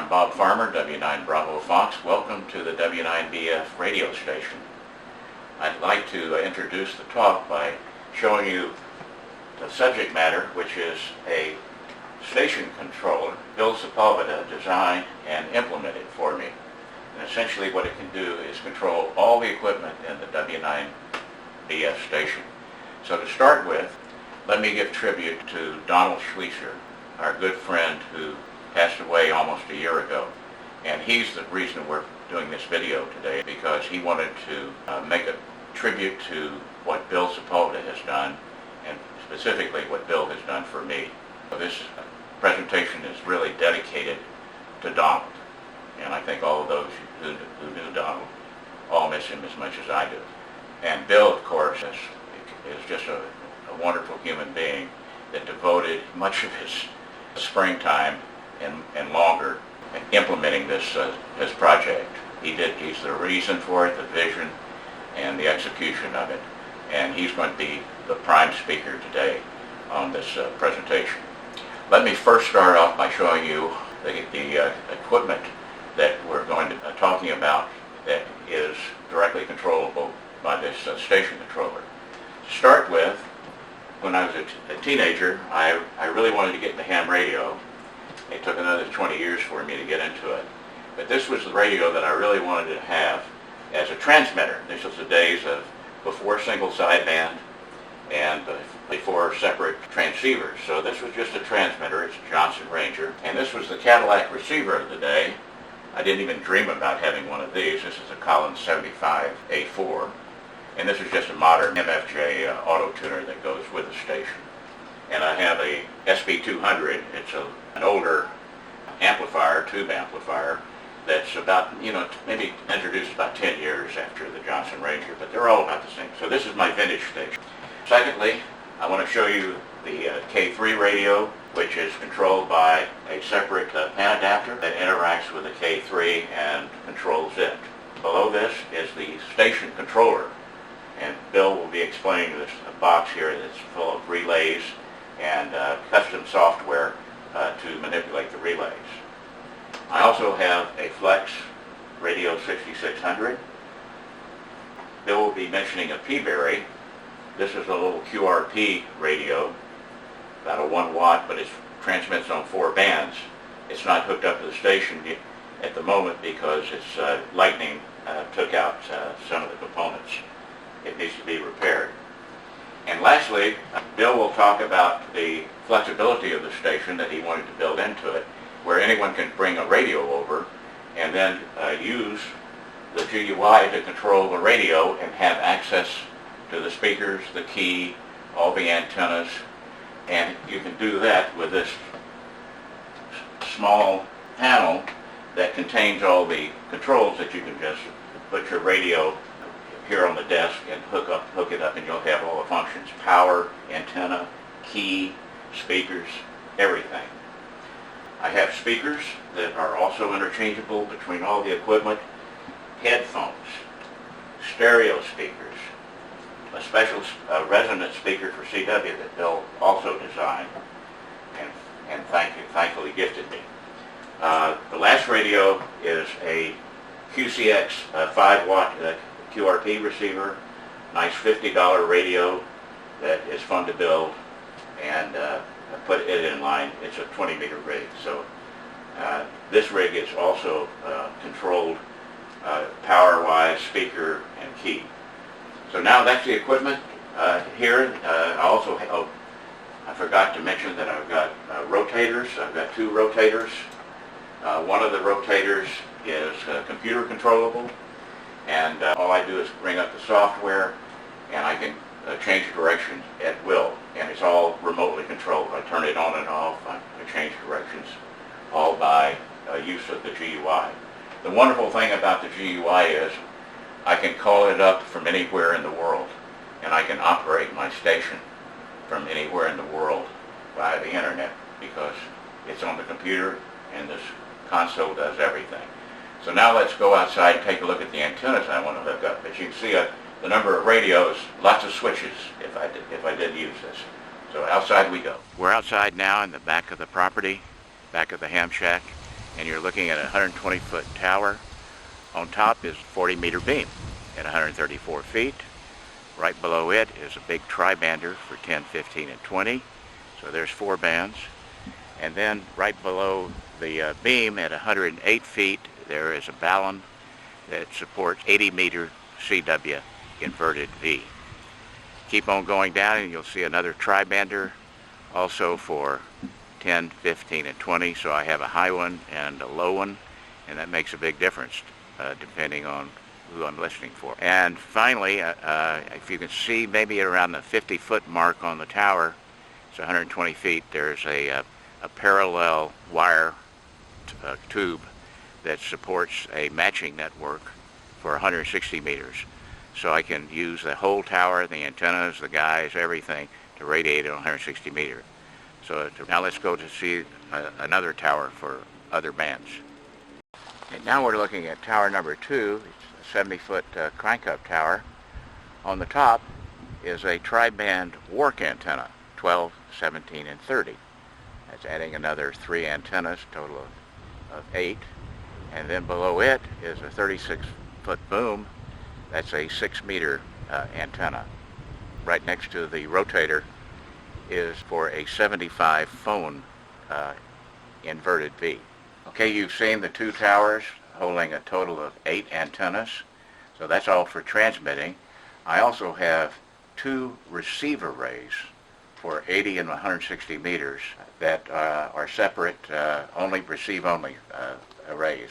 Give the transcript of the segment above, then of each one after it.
I'm Bob Farmer, W9 Bravo Fox. Welcome to the W9BF radio station. I'd like to introduce the talk by showing you the subject matter, which is a station controller Bill K5LN designed and implemented for me. And essentially what it can do is control all the equipment in the W9BF station. So to start with, let me give tribute to Donald K6RV, our good friend who passed away almost a year ago. And he's the reason we're doing this video today, because he wanted to make a tribute to what Bill K5LN has done, and specifically what Bill has done for me. So this presentation is really dedicated to Donald. And I think all of those who knew Donald all miss him as much as I do. And Bill, of course, is just a wonderful human being that devoted much of his springtime and longer in implementing this project. He's the reason for it, the vision, and the execution of it. And he's going to be the prime speaker today on this presentation. Let me first start off by showing you the equipment that we're going to be talking about that is directly controllable by this station controller. To start with, when I was a teenager, I really wanted to get into ham radio. It took another 20 years for me to get into it. But this was the radio that I really wanted to have as a transmitter. This was the days of before single sideband and before separate transceivers. So this was just a transmitter. It's a Johnson Ranger. And this was the Cadillac receiver of the day. I didn't even dream about having one of these. This is a Collins 75A4. And this is just a modern MFJ auto tuner that goes with the station. And I have a SP200. It's an older amplifier, tube amplifier, that's about, maybe introduced about 10 years after the Johnson Ranger, but they're all about the same. So this is my vintage station. Secondly, I want to show you the K3 radio, which is controlled by a separate pan adapter that interacts with the K3 and controls it. Below this is the station controller. And Bill will be explaining this box here that's full of relays and custom software to manipulate the relays. I also have a Flex Radio 6600. Bill will be mentioning a P-Berry. This is a little QRP radio, about a 1 watt, but it transmits on 4 bands. It's not hooked up to the station at the moment because its lightning took out some of the components. It needs to be repaired. And lastly, Bill will talk about the flexibility of the station that he wanted to build into it, where anyone can bring a radio over and then use the GUI to control the radio and have access to the speakers, the key, all the antennas. And you can do that with this small panel that contains all the controls that you can just put your radio here on the desk and hook it up, and you'll have all the functions: power, antenna, key, speakers, everything. I have speakers that are also interchangeable between all the equipment, headphones, stereo speakers, a special resonant speaker for CW that Bill also designed and thankfully gifted me. The last radio is a QCX 5 watt QRP receiver, nice $50 radio that is fun to build, and I put it in line. It's a 20-meter rig, so this rig is also controlled power-wise, speaker, and key. So now that's the equipment here. I also I forgot to mention that I've got rotators. I've got 2 rotators. One of the rotators is computer controllable. And all I do is bring up the software, and I can change direction at will. And it's all remotely controlled. I turn it on and off. I change directions, all by use of the GUI. The wonderful thing about the GUI is I can call it up from anywhere in the world, and I can operate my station from anywhere in the world via the internet, because it's on the computer, and this console does everything. So now let's go outside and take a look at the antennas I want to hook up. As you can see, the number of radios, lots of switches if I did use this. So outside we go. We're outside now in the back of the property, back of the ham shack, and you're looking at a 120-foot tower. On top is a 40-meter beam at 134 feet. Right below it is a big tri-bander for 10, 15, and 20. So there's 4 bands. And then right below the beam at 108 feet, there is a ballon that supports 80-meter CW inverted V. Keep on going down and you'll see another tri-bander also for 10, 15, and 20. So I have a high one and a low one, and that makes a big difference depending on who I'm listening for. And finally, if you can see maybe around the 50-foot mark on the tower, it's 120 feet, there's a parallel wire tube that supports a matching network for 160 meters. So I can use the whole tower, the antennas, the guys, everything to radiate at 160 meters. So now let's go to see another tower for other bands. And now we're looking at tower number 2. It's a 70-foot crank-up tower. On the top is a tri-band WARC antenna, 12, 17, and 30. That's adding another 3 antennas, total of 8. And then below it is a 36-foot boom. That's a 6-meter antenna. Right next to the rotator is for a 75 phone inverted V. Okay, you've seen the 2 towers holding a total of 8 antennas. So that's all for transmitting. I also have 2 receiver arrays for 80 and 160 meters that are separate, receive-only arrays.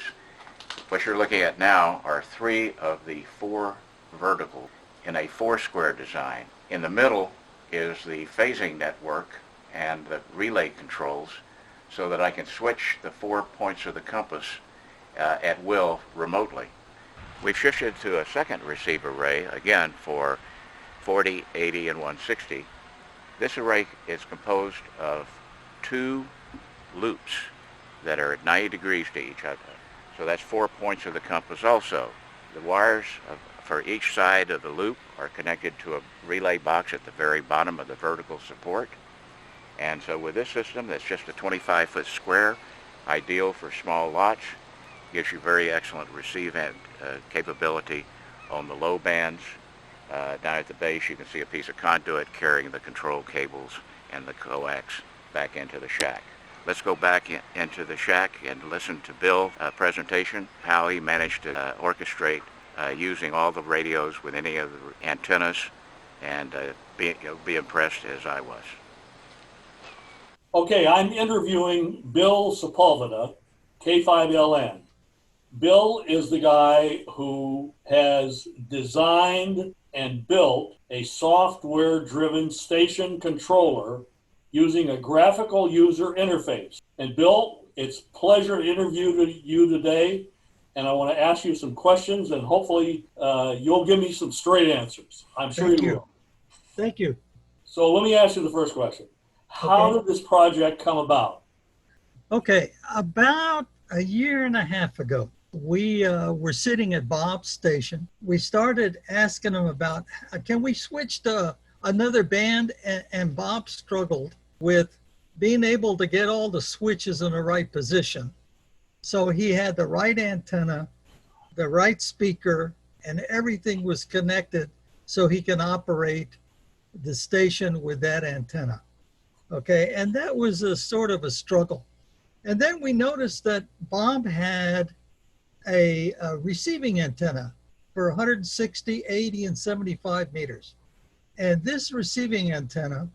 What you're looking at now are 3 of the 4 verticals in a 4-square design. In the middle is the phasing network and the relay controls so that I can switch the 4 points of the compass at will remotely. We've shifted to a second receiver array, again for 40, 80, and 160. This array is composed of 2 loops that are at 90 degrees to each other. So that's 4 points of the compass also. The wires for each side of the loop are connected to a relay box at the very bottom of the vertical support. And so with this system, that's just a 25-foot square, ideal for small lots, gives you very excellent receive capability on the low bands. Down at the base, you can see a piece of conduit carrying the control cables and the coax back into the shack. Let's go back into the shack and listen to Bill's presentation, how he managed to orchestrate using all the radios with any of the antennas, and be impressed as I was. Okay, I'm interviewing Bill Sepulveda, K5LN. Bill is the guy who has designed and built a software-driven station controller using a graphical user interface. And Bill, it's a pleasure to interview you today, and I want to ask you some questions, and hopefully you'll give me some straight answers. I'm sure you will. Thank you. So let me ask you the first question. How did this project come about? Okay, about a year and a half ago, we were sitting at Bob's station. We started asking him about, can we switch to another band? And Bob struggled with being able to get all the switches in the right position. So he had the right antenna, the right speaker, and everything was connected so he can operate the station with that antenna. Okay, and that was a sort of a struggle. And then we noticed that Bob had a receiving antenna for 160, 80, and 75 meters. And this receiving antenna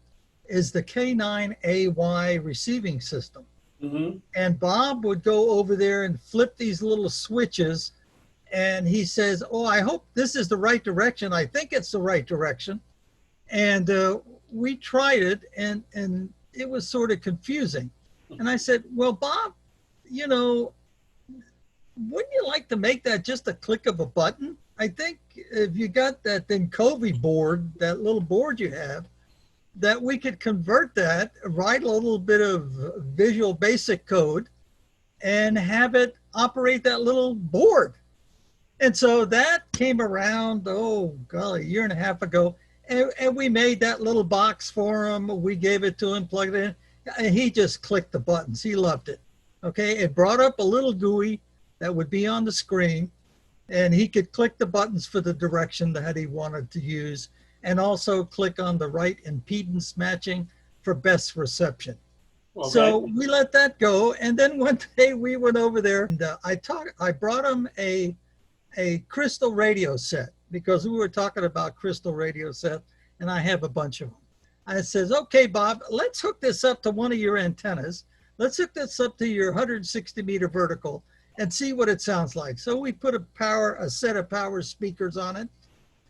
is the K9AY receiving system. Mm-hmm. And Bob would go over there and flip these little switches. And he says, oh, I hope this is the right direction. I think it's the right direction. And we tried it, and it was sort of confusing. And I said, well, Bob, you know, wouldn't you like to make that just a click of a button? I think if you got that Denkovi board, that little board you have, that we could convert that, write a little bit of Visual Basic code, and have it operate that little board. And so that came around, oh, golly, a year and a half ago. And we made that little box for him. We gave it to him, plugged it in, and he just clicked the buttons. He loved it. Okay, it brought up a little GUI that would be on the screen, and he could click the buttons for the direction that he wanted to use, and also click on the right impedance matching for best reception. Okay. So we let that go, and then one day we went over there, and I brought him a crystal radio set, because we were talking about crystal radio set, and I have a bunch of them. I says, okay, Bob, let's hook this up to one of your antennas. Let's hook this up to your 160 meter vertical and see what it sounds like. So we put a set of power speakers on it,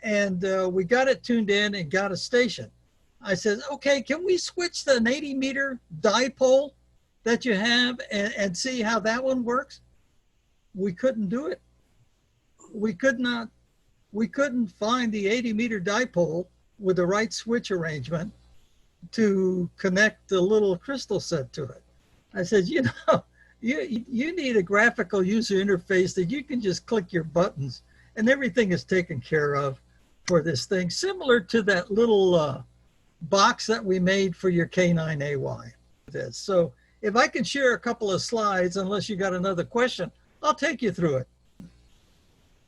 and we got it tuned in and got a station. I said, okay, can we switch to an 80 meter dipole that you have and see how that one works? We couldn't do it. We couldn't find the 80 meter dipole with the right switch arrangement to connect the little crystal set to it. I said, you know, you need a graphical user interface that you can just click your buttons and everything is taken care of for this thing, similar to that little box that we made for your K9AY. So if I can share a couple of slides, unless you got another question, I'll take you through it.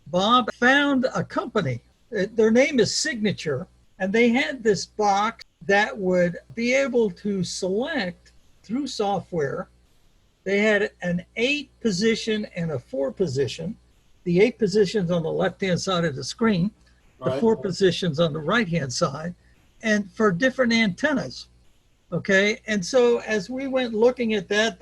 Bob found a company. Their name is Signature, and they had this box that would be able to select through software. They had an 8 position and a 4 position. The 8 positions on the left-hand side of the screen, the 4 positions on the right-hand side, and for different antennas. Okay, and so as we went looking at that,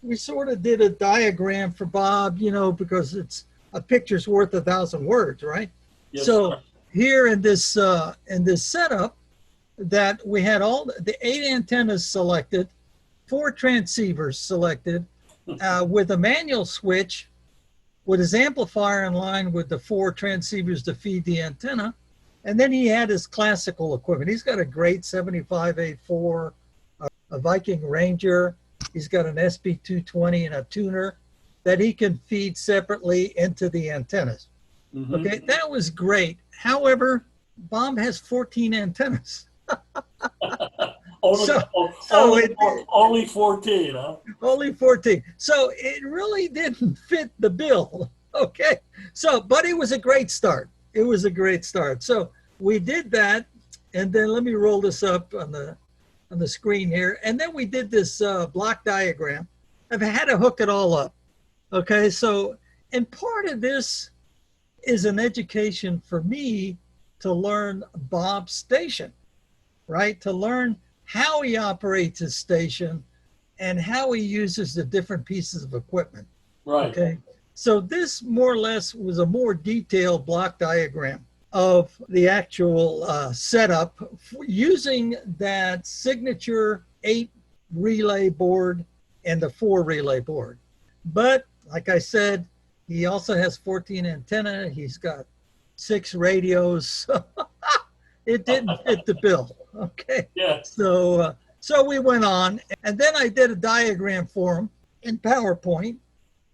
we sort of did a diagram for Bob, you know, because it's a picture's worth 1,000 words, right? Yes, so sir. Here in this setup, that we had all the 8 antennas selected, 4 transceivers selected, with a manual switch, with his amplifier in line with the 4 transceivers to feed the antenna. And then he had his classical equipment. He's got a great 75A4, a Viking Ranger. He's got an SB220 and a tuner that he can feed separately into the antennas. Mm-hmm. Okay, that was great. However, Bob has 14 antennas. Only 14, huh? Only 14. So it really didn't fit the bill. Okay. So, but it was a great start. It was a great start. So we did that. And then let me roll this up on the screen here. And then we did this block diagram. I've had to hook it all up. Okay. So, and part of this is an education for me to learn Bob's station, right? To learn how he operates his station and how he uses the different pieces of equipment. Right. Okay. So this more or less was a more detailed block diagram of the actual setup using that Signature 8 relay board and the 4 relay board. But like I said, he also has 14 antenna. He's got 6 radios. It didn't fit the bill. Okay. Yeah. So we went on, and then I did a diagram for him in PowerPoint.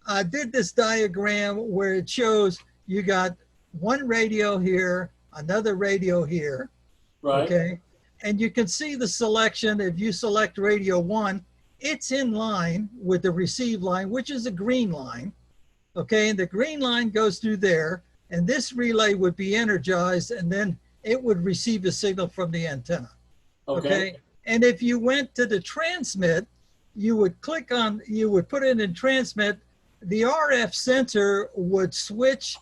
I did this diagram where it shows you got one radio here, another radio here. Right. Okay. And you can see the selection. If you select radio 1, it's in line with the receive line, which is a green line. Okay. And the green line goes through there, and this relay would be energized, and then it would receive a signal from the antenna. Okay. And if you went to the transmit, you would put it in transmit. The RF sensor would switch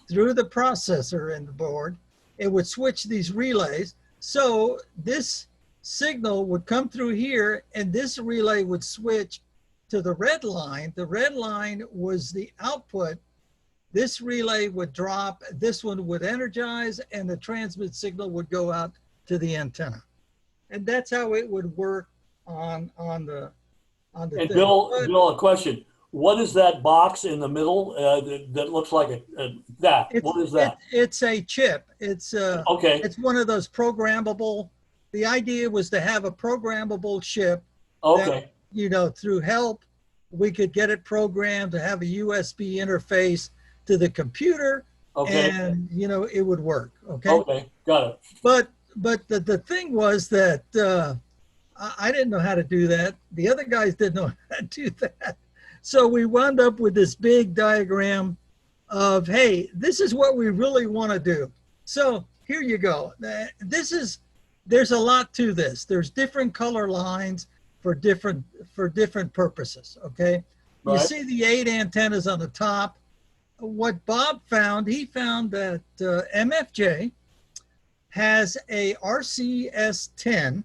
through the processor in the board. It would switch these relays. So this signal would come through here, and this relay would switch to the red line. The red line was the output. This relay would drop, this one would energize, and the transmit signal would go out to the antenna. And that's how it would work on the And thing. Bill, a question. What is that box in the middle that looks like that? What is that? It's a chip. It's okay. It's one of those programmable. The idea was to have a programmable chip. Okay. That, through help, we could get it programmed to have a USB interface to the computer. Okay. And it would work. Okay. Okay. Got it. But the thing was that I didn't know how to do that. The other guys didn't know how to do that. So we wound up with this big diagram of, hey, this is what we really want to do. So here you go. There's a lot to this. There's different color lines for different purposes, okay? You Right. see the 8 antennas on the top. What Bob found, he found that MFJ has a RCS10,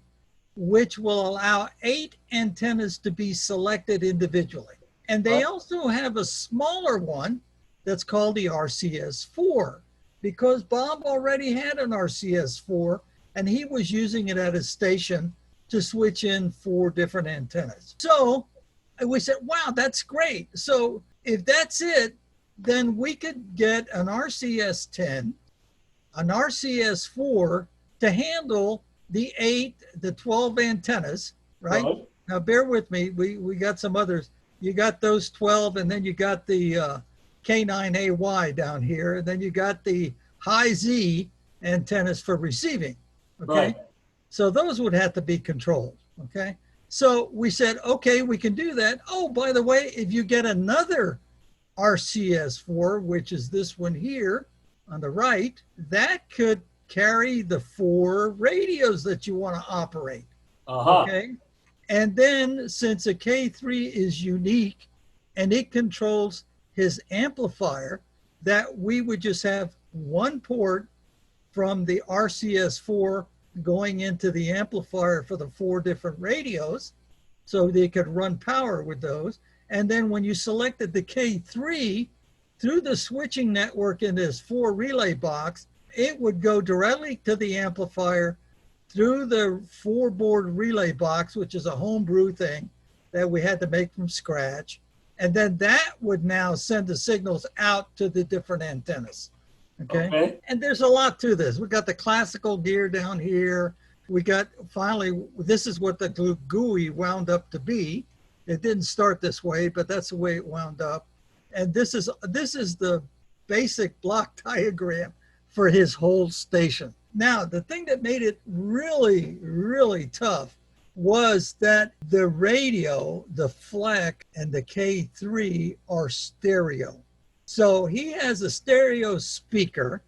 which will allow 8 antennas to be selected individually. And they Right. also have a smaller one that's called the RCS4, because Bob already had an RCS4 and he was using it at his station to switch in 4 different antennas. So we said, wow, that's great. So if that's it, then we could get an RCS10, an RCS4 to handle the 8, the 12 antennas, right? Right. Now bear with me, we got some others. You got those 12, and then you got the K9AY down here, and then you got the high Z antennas for receiving, okay? Right. So those would have to be controlled, okay? So we said, okay, we can do that. Oh, by the way, if you get another RCS4, which is this one here on the right, that could carry the 4 radios that you want to operate, Uh-huh. okay? And then since a K3 is unique and it controls his amplifier, that we would just have one port from the RCS4 going into the amplifier for the 4 different radios, so they could run power with those. And then when you selected the K3 through the switching network in this 4 relay box, it would go directly to the amplifier through the 4 board relay box, which is a homebrew thing that we had to make from scratch. And then that would now send the signals out to the different antennas. Okay. And there's a lot to this. We got the classical gear down here. We got, finally, this is what the GUI wound up to be. It didn't start this way, but that's the way it wound up. And this is the basic block diagram for his whole station. Now, the thing that made it really, really tough was that the radio, the FLEC and the K3 are stereo. So he has a stereo speaker.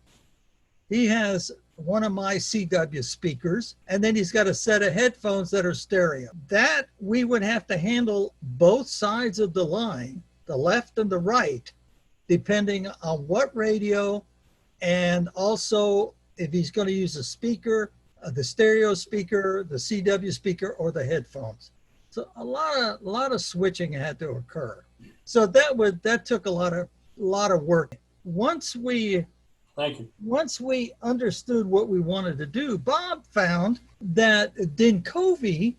He has one of my CW speakers, and then he's got a set of headphones that are stereo. That we would have to handle both sides of the line, the left and the right, depending on what radio, and also if he's going to use a speaker, the stereo speaker, the CW speaker, or the headphones. So a lot of switching had to occur. So that took a lot of work. Once we understood what we wanted to do, Bob found that Dinkovi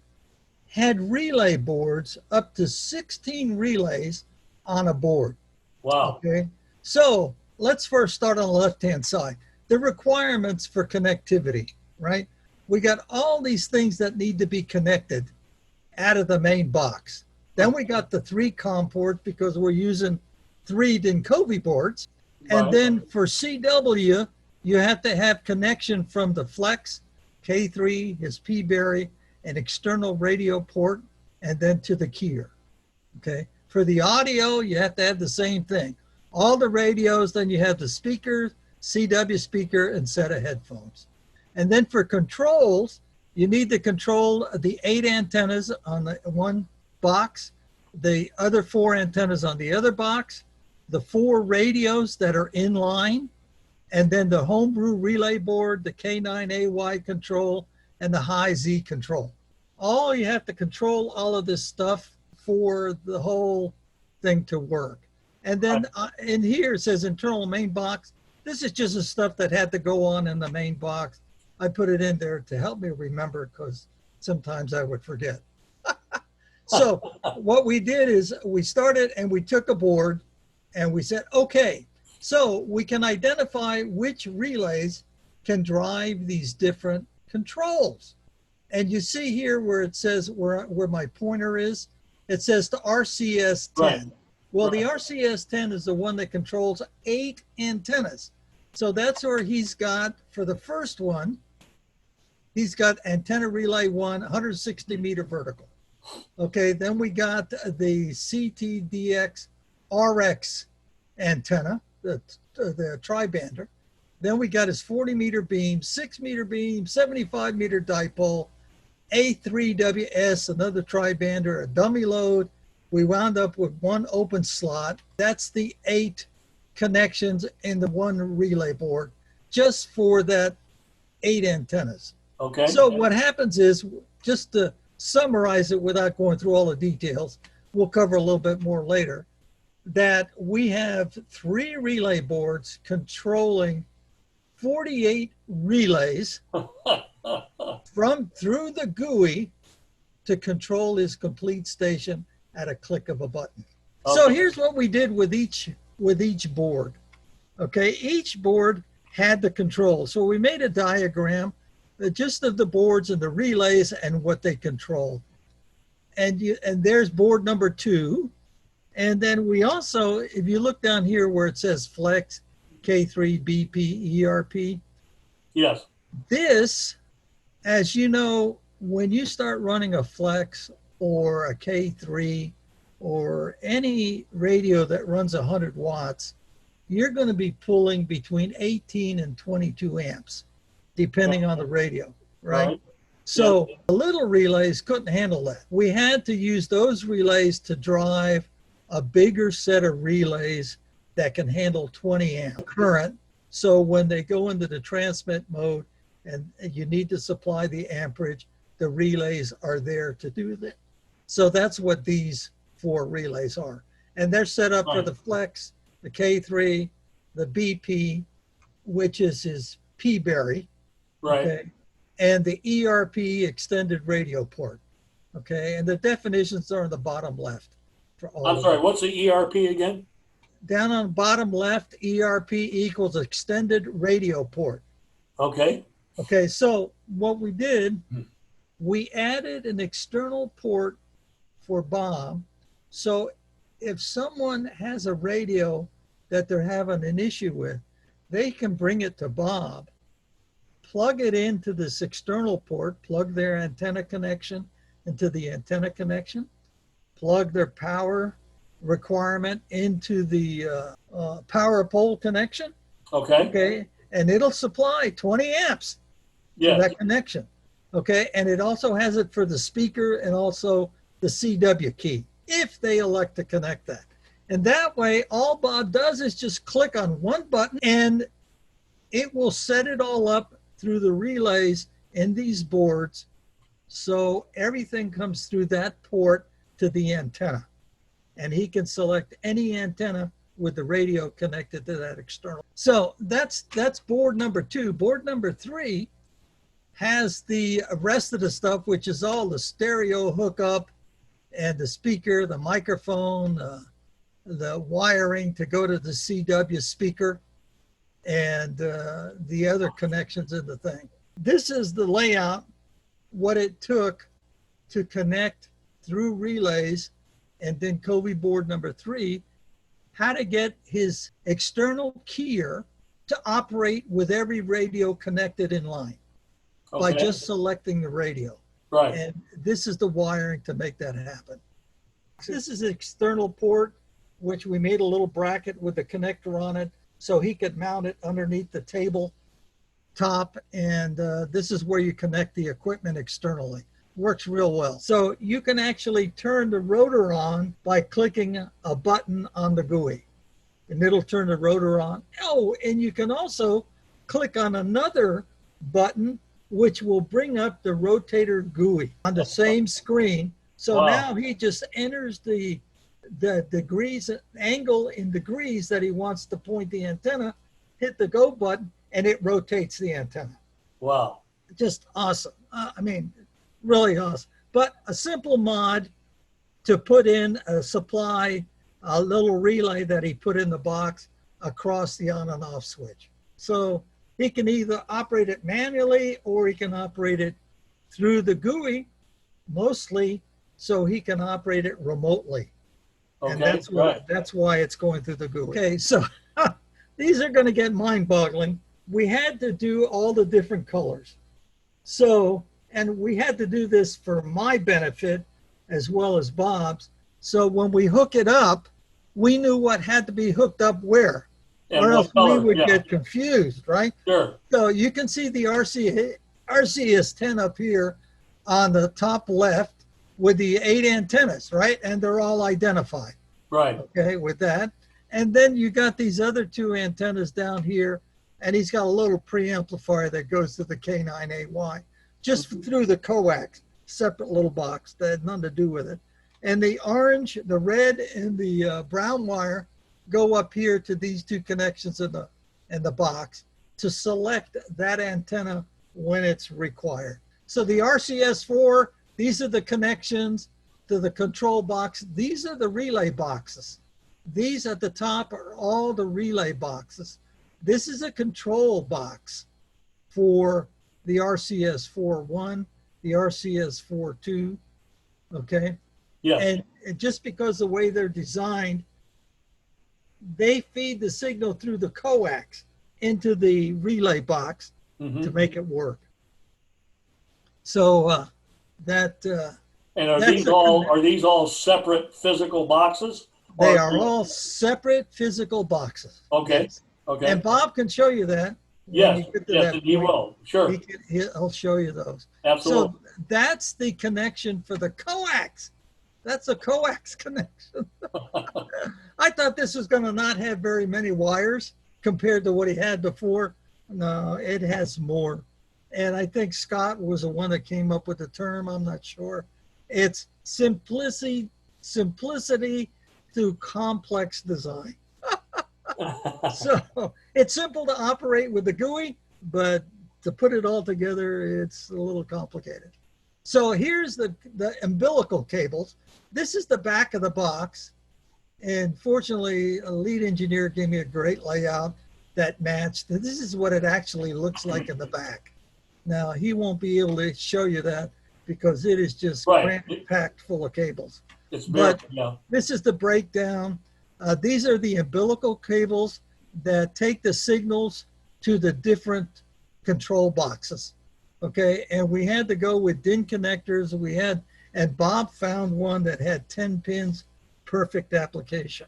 had relay boards, up to 16 relays on a board. Wow. Okay. So let's first start on the left-hand side. The requirements for connectivity, right? We got all these things that need to be connected out of the main box. Then we got the 3 COM ports because we're using 3 Dinkovi boards. And Right. then for CW, you have to have connection from the Flex, K3, his P-Berry, an external radio port, and then to the keyer, okay? For the audio, you have to have the same thing. All the radios, then you have the speakers, CW speaker, and set of headphones. And then for controls, you need to control the 8 antennas on the one box, the other 4 antennas on the other box, the 4 radios that are in line, and then the homebrew relay board, the K9AY control, and the high Z control. All you have to control all of this stuff for the whole thing to work. And then in here it says internal main box. This is just the stuff that had to go on in the main box. I put it in there to help me remember because sometimes I would forget. So what we did is we started and we took a board and we said, okay, so we can identify which relays can drive these different controls. And you see here where it says, where my pointer is, it says the RCS10. Right. Well, the RCS10 is the one that controls 8 antennas. So that's where he's got, for the first one, He's got antenna relay 160 meter vertical. Okay, then we got the CTDX RX antenna, the tri-bander. Then we got his 40 meter beam, 6 meter beam, 75 meter dipole, A3WS, another tri-bander, a dummy load. We wound up with one open slot. That's the 8 connections in the one relay board, just for that 8 antennas. Okay. So what happens is, just to summarize it without going through all the details, we'll cover a little bit more later, that we have 3 relay boards controlling 48 relays through the GUI to control his complete station at a click of a button. Okay. So here's what we did with each board. Okay, each board had the control. So we made a diagram just of the boards and the relays and what they control. And there's board number 2. And then we also, if you look down here where it says Flex, K3, BP, ERP. Yes. This, as you know, when you start running a Flex or a K3 or any radio that runs 100 watts, you're going to be pulling between 18 and 22 amps, depending on the radio, right? So the little relays couldn't handle that. We had to use those relays to drive a bigger set of relays that can handle 20 amp current. So when they go into the transmit mode and you need to supply the amperage, the relays are there to do that. So that's what these 4 relays are. And they're set up for the Flex, the K3, the BP, which is his P-Berry, okay, and the ERP extended radio port, okay, and the definitions are on the bottom left. For all I'm sorry, what's the ERP again? Down on the bottom left, ERP equals extended radio port. Okay. Okay, so what we did, we added an external port for Bob. So if someone has a radio that they're having an issue with, they can bring it to Bob, plug it into this external port, plug their antenna connection into the antenna connection, plug their power requirement into the power pole connection. Okay. Okay, and it'll supply 20 amps to that connection. Okay, and it also has it for the speaker and also the CW key, if they elect to connect that. And that way, all Bob does is just click on one button and it will set it all up through the relays in these boards. So everything comes through that port to the antenna. And he can select any antenna with the radio connected to that external. So that's board number 2. Board number 3 has the rest of the stuff, which is all the stereo hookup and the speaker, the microphone, the wiring to go to the CW speaker, and the other connections in the thing. This is the layout, what it took to connect through relays, and then Covey board number 3, how to get his external keyer to operate with every radio connected in line by just selecting the radio. Right. And this is the wiring to make that happen. This is an external port, which we made a little bracket with a connector on it so he could mount it underneath the table top. And this is where you connect the equipment externally. Works real well. So you can actually turn the rotor on by clicking a button on the GUI, and it'll turn the rotor on. Oh, and you can also click on another button, which will bring up the rotator GUI on the same screen. So now he just enters the degrees, angle in degrees that he wants to point the antenna, hit the go button, and it rotates the antenna. Wow. Just awesome. I mean, really awesome. But a simple mod to put in a supply, a little relay that he put in the box across the on and off switch. So he can either operate it manually or he can operate it through the GUI, mostly so he can operate it remotely. Okay, and that's why it's going through the GUI. Okay, so these are going to get mind-boggling. We had to do all the different colors. So, and we had to do this for my benefit as well as Bob's. So when we hook it up, we knew what had to be hooked up where, And or what else we color? would Yeah, get confused, right? sure. So you can see the RCS10 up here on the top left with the 8 antennas, right? And they're all identified, Right. okay, with that. And then you got these other 2 antennas down here, and he's got a little preamplifier that goes to the K9AY, just through the coax, separate little box that had nothing to do with it. And the orange, the red, and the brown wire go up here to these 2 connections in the box to select that antenna when it's required. So the RCS4, these are the connections to the control box. These are the relay boxes. These at the top are all the relay boxes. This is a control box for the RCS41, the RCS42, okay? Yes. And just because the way they're designed, they feed the signal through the coax into the relay box to make it work. So And are these all separate physical boxes? They are all separate physical boxes. Okay. Yes. Okay. And Bob can show you that. Yes. Yes, and he will. Sure. He'll show you those. Absolutely. So that's the connection for the coax. That's a coax connection. I thought this was going to not have very many wires compared to what he had before. No, it has more. And I think Scott was the one that came up with the term. I'm not sure. It's simplicity through complex design. So it's simple to operate with the GUI, but to put it all together, it's a little complicated. So here's the umbilical cables. This is the back of the box. And fortunately, a lead engineer gave me a great layout that matched. This is what it actually looks like in the back. Now, he won't be able to show you that because it is just packed full of cables. It's but this is the breakdown. These are the umbilical cables that take the signals to the different control boxes. Okay, and we had to go with DIN connectors. And Bob found one that had 10 pins, perfect application,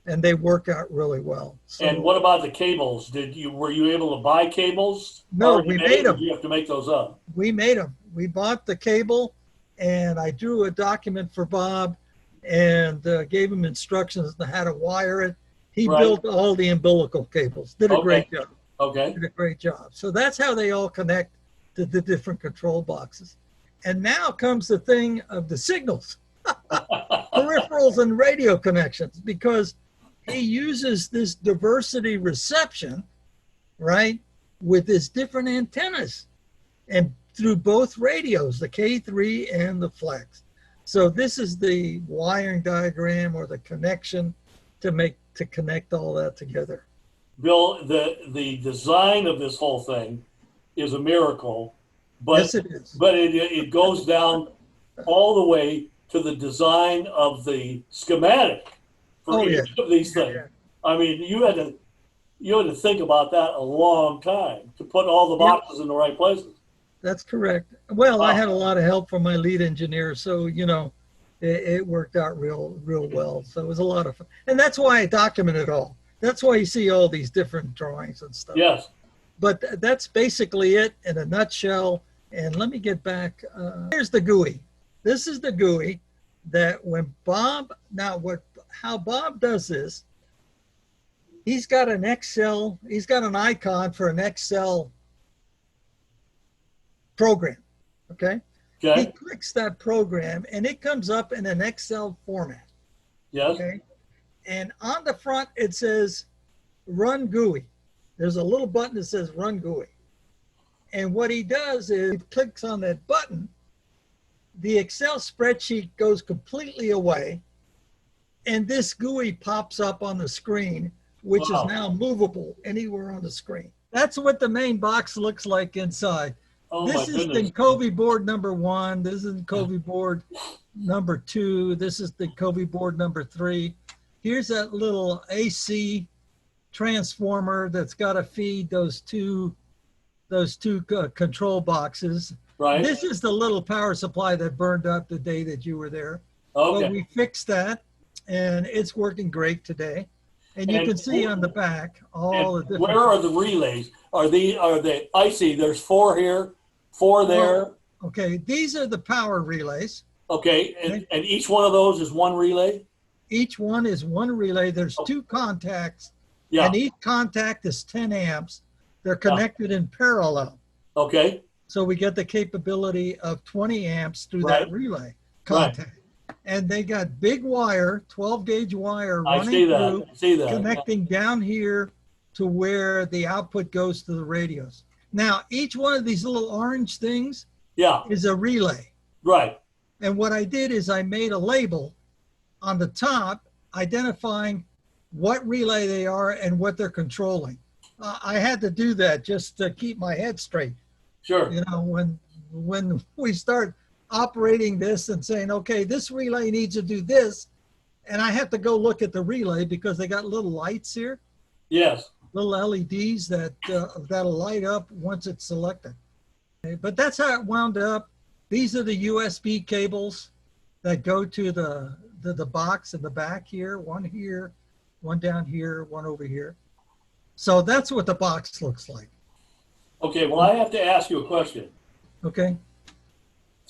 and they work out really well. So, and what about the cables? Were you able to buy cables? No, we made them. You have to make those up. We made them. We bought the cable, and I drew a document for Bob and gave him instructions on how to wire it. He built all the umbilical cables. Did a great job. Okay. Did a great job. So that's how they all connect to the different control boxes. And now comes the thing of the signals, peripherals and radio connections, because he uses this diversity reception, right, with his different antennas and through both radios, the K3 and the Flex. So this is the wiring diagram or the connection to connect all that together. Bill, the design of this whole thing is a miracle, but yes, it is. But it goes down all the way to the design of the schematic for each of these things. Yeah. I mean, you had to think about that a long time to put all the boxes in the right places. That's correct. Well, I had a lot of help from my lead engineer, so it worked out real well. So it was a lot of fun, and that's why I document it all. That's why you see all these different drawings and stuff. Yes. But that's basically it in a nutshell. And let me get back. Here's the GUI. This is the GUI that when Bob, how Bob does this, he's got an Excel, he's got an icon for an Excel program, okay? He clicks that program and it comes up in an Excel format. Yes. Okay? And on the front, it says Run GUI. There's a little button that says Run GUI. And what he does is he clicks on that button, the Excel spreadsheet goes completely away, and this GUI pops up on the screen, which is now movable anywhere on the screen. That's what the main box looks like inside. This is the Covey board number 1. This is the Covey board number 2. This is the Covey board number 3. Here's that little AC transformer that's got to feed those two those two control boxes. Right. This is the little power supply that burned up the day that you were there. Okay. But we fixed that, and it's working great today. And you can see on the back all the different. Where are the relays? Are they? I see. There's 4 here, 4 there. Okay, these are the power relays. Okay, and each one of those is one relay? Each one is one relay. There's 2 contacts, Yeah. and each contact is 10 amps. They're connected in parallel. Okay. So we get the capability of 20 amps through that relay contact. And they got big wire, 12-gauge wire running through, connecting down here to where the output goes to the radios. Now, each one of these little orange things is a relay. Right. And what I did is I made a label on the top identifying what relay they are and what they're controlling. I had to do that just to keep my head straight. Sure. You know, when we start operating this and saying, okay, this relay needs to do this, and I have to go look at the relay because they got little lights here. Yes. Little LEDs that'll light up once it's selected. Okay, but that's how it wound up. These are the USB cables that go to the box in the back here, one down here, one over here. So that's what the box looks like. Okay, well, I have to ask you a question. Okay.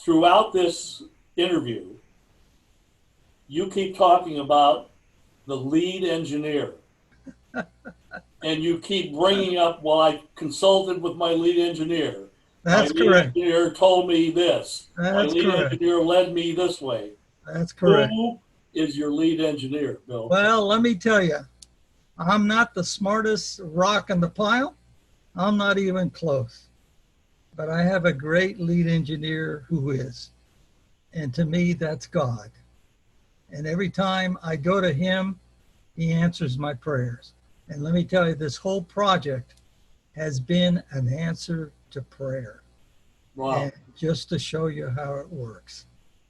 Throughout this interview, you keep talking about the lead engineer. And you keep bringing up, well, I consulted with my lead engineer. That's correct. My lead engineer told me this. That's my lead correct. engineer led me this way. That's correct. Who is your lead engineer, Bill? Well, let me tell you, I'm not the smartest rock in the pile. I'm not even close. But I have a great lead engineer who is. And to me, that's God. And every time I go to him, he answers my prayers. And let me tell you, this whole project has been an answer to prayer. Wow. And just to show you how it works.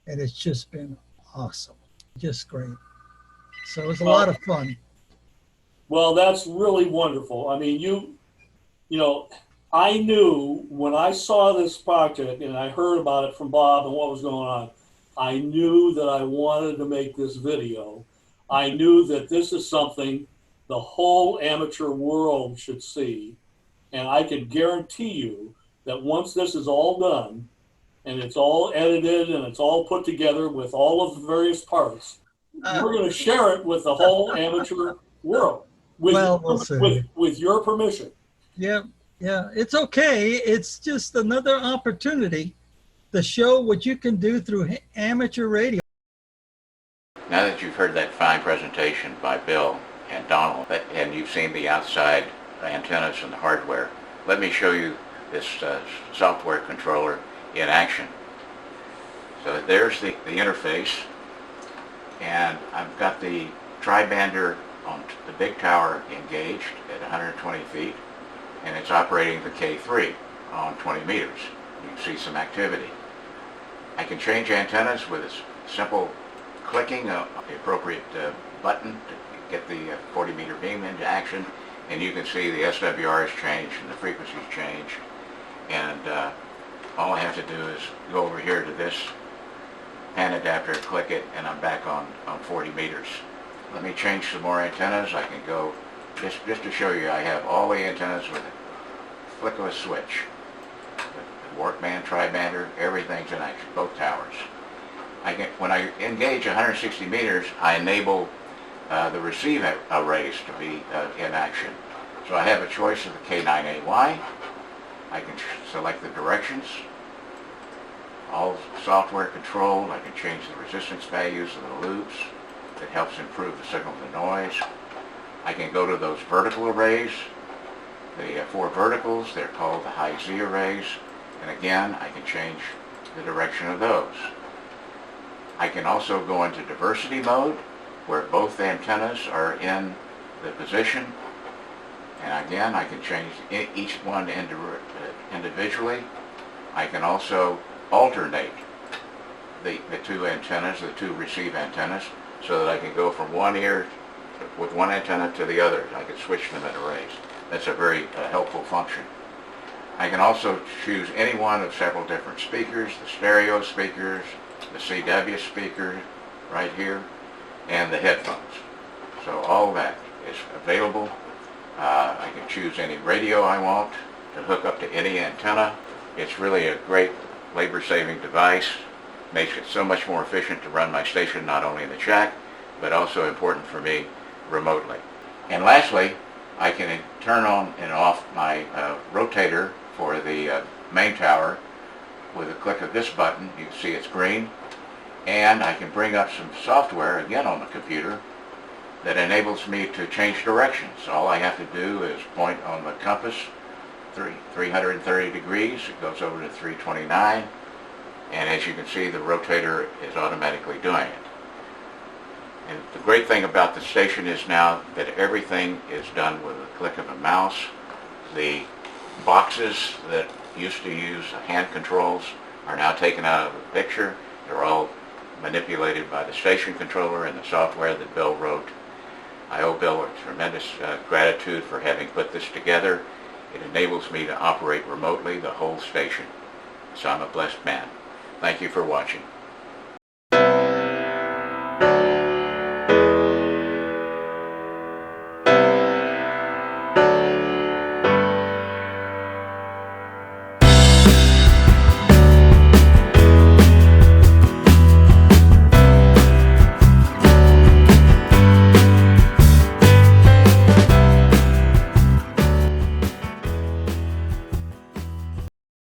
And it's just been awesome. Just great. So it was a lot of fun. Well, that's really wonderful. I mean, you know, I knew when I saw this project and I heard about it from Bob and what was going on, I knew that I wanted to make this video. I knew that this is something the whole amateur world should see. And I can guarantee you that once this is all done and it's all edited and it's all put together with all of the various parts, we're going to share it with the whole amateur world with your permission. Yeah, it's okay. It's just another opportunity to show what you can do through amateur radio. Now that you've heard that fine presentation by Bill and Donald, and you've seen the outside antennas and the hardware, let me show you this software controller in action. So there's the interface, and I've got the tri-bander on the big tower engaged at 120 feet, and it's operating the K3 on 20 meters. You can see some activity. I can change antennas with a simple clicking of the appropriate button to get the 40-meter beam into action, and you can see the SWRs change and the frequencies change. And all I have to do is go over here to this pan adapter, click it, and I'm back on 40 meters. Let me change some more antennas. I can go, just to show you, I have all the antennas with a flick of a switch. The Walkman, tri-bander, everything's in action, both towers. When I engage 160 meters, I enable the receive arrays to be in action. So I have a choice of the K9AY. I can select the directions, all software controlled. I can change the resistance values of the loops. That helps improve the signal to noise. I can go to those vertical arrays, the 4 verticals. They're called the high Z arrays. And again, I can change the direction of those. I can also go into diversity mode, where both antennas are in the position. And again, I can change each one individually. I can also alternate the 2 antennas, the 2 receive antennas, so that I can go from one ear with one antenna to the other. I can switch them in arrays. That's a very helpful function. I can also choose any one of several different speakers, the stereo speakers, the CW speaker right here, and the headphones. So all that is available. I can choose any radio I want to hook up to any antenna. It's really a great labor-saving device. Makes it so much more efficient to run my station not only in the shack, but also important for me remotely. And lastly, I can turn on and off my rotator for the main tower with a click of this button. You can see it's green. And I can bring up some software again on the computer that enables me to change directions. All I have to do is point on the compass 330 degrees. It goes over to 329. And as you can see, the rotator is automatically doing it. And the great thing about the station is now that everything is done with a click of a mouse. The boxes that used to use hand controls are now taken out of the picture. They're all manipulated by the station controller and the software that Bill wrote. I owe Bill a tremendous gratitude for having put this together. It enables me to operate remotely the whole station. So I'm a blessed man. Thank you for watching.